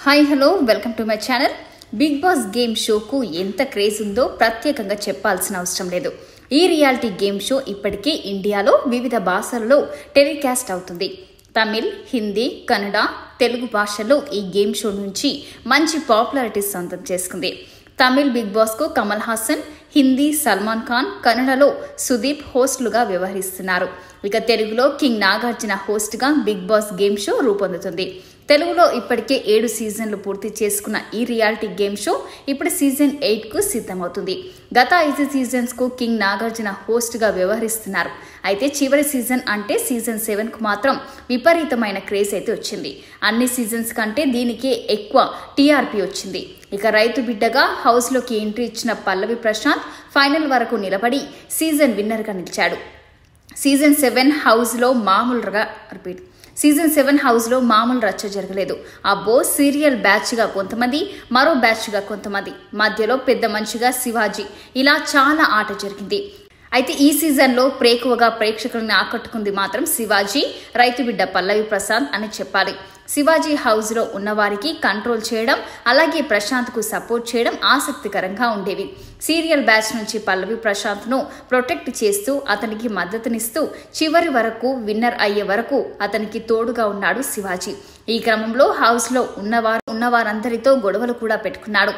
Hi hello welcome to my channel. Big boss game షోకు ఎంత craze ఉందో ప్రత్యేకంగా చెప్పాల్సిన అవసరం లేదు. ఈ రియాలిటీ గేమ్ షో ఇప్పటికే ఇండియాలో వివిధ భాషల్లో టెలికాస్ట్ అవుతుంది. తమిళ్, హిందీ, కన్నడ, తెలుగు భాషల్లో ఈ గేమ్ షో నుంచి మంచి పాపులారిటీ సొంతం చేసుకుంది. తమిళ్ బిగ్ బాస్కు కమల్ హాసన్, హిందీ సల్మాన్ ఖాన్, కన్నడలో సుదీప్ హోస్టులుగా వ్యవహరిస్తున్నారు. ఇక తెలుగులో కింగ్ నాగార్జున హోస్ట్గా బిగ్ బాస్ గేమ్ షో రూపొందుతుంది. తెలుగులో ఇప్పటికే 7 సీజన్లు పూర్తి చేసుకున్న ఈ రియాలిటీ గేమ్ షో ఇప్పుడు సీజన్ 8కు సిద్ధమవుతుంది. గత 5 సీజన్స్కు కింగ్ నాగార్జున హోస్ట్గా వ్యవహరిస్తున్నారు. అయితే చివరి సీజన్ అంటే సీజన్ 7కు మాత్రం విపరీతమైన క్రేజ్ అయితే వచ్చింది. అన్ని సీజన్స్ కంటే దీనికే ఎక్కువ టీఆర్పీ వచ్చింది. ఇక రైతు బిడ్డగా హౌస్లోకి ఎంట్రీ ఇచ్చిన పల్లవి ప్రశాంత్ ఫైనల్ వరకు నిలబడి సీజన్ విన్నర్గా నిలిచాడు. సీజన్ 7 హౌస్లో మామూలు రచ్చ జరగలేదు. అబ్బో, సీరియల్ బ్యాచ్గా కొంతమంది, మరో బ్యాచ్గా కొంతమంది, మధ్యలో పెద్ద మనిషిగా శివాజీ, ఇలా చాలా ఆట జరిగింది. అయితే ఈ సీజన్లో ప్రేక్షకులను ఆకట్టుకుంది మాత్రం శివాజీ, రైతు బిడ్డ పల్లవి ప్రశాంత్ అని చెప్పాలి. శివాజీ హౌస్లో ఉన్నవారికి కంట్రోల్ చేయడం, అలాగే ప్రశాంత్కు సపోర్ట్ చేయడం ఆసక్తికరంగా ఉండేవి. సీరియల్ బ్యాచ్ నుంచి పల్లవి ప్రశాంత్ను ప్రొటెక్ట్ చేస్తూ, అతనికి మద్దతునిస్తూ చివరి వరకు విన్నర్ అయ్యే వరకు అతనికి తోడుగా ఉన్నాడు శివాజీ. ఈ క్రమంలో హౌస్లో ఉన్నవారందరితో గొడవలు కూడా పెట్టుకున్నాడు.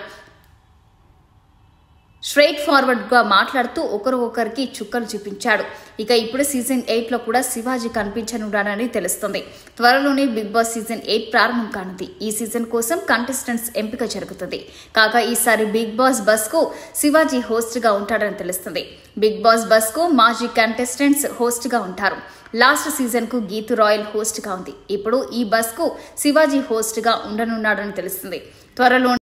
స్ట్రైట్ ఫార్వర్డ్గా మాట్లాడుతూ ఒకరికి చుక్కలు చూపించాడు. ఇక ఇప్పుడు సీజన్ 8లో కూడా శివాజీ కనిపించనున్నాడని తెలుస్తుంది. త్వరలోనే బిగ్ బాస్ సీజన్ 8 ప్రారంభం కానుంది. ఈ సీజన్ కోసం కంటెస్టెంట్స్ ఎంపిక జరుగుతుంది. కాగా ఈసారి బిగ్ బాస్ బస్కు శివాజీ హోస్ట్గా ఉంటాడని తెలుస్తుంది. బిగ్ బాస్ బస్కు మాజీ కంటెస్టెంట్స్ హోస్ట్గా ఉంటారు. లాస్ట్ సీజన్కు గీతు రాయల్ హోస్ట్గా ఉంది. ఇప్పుడు ఈ బస్కు శివాజీ హోస్ట్గా ఉండనున్నాడని తెలుస్తుంది. త్వరలో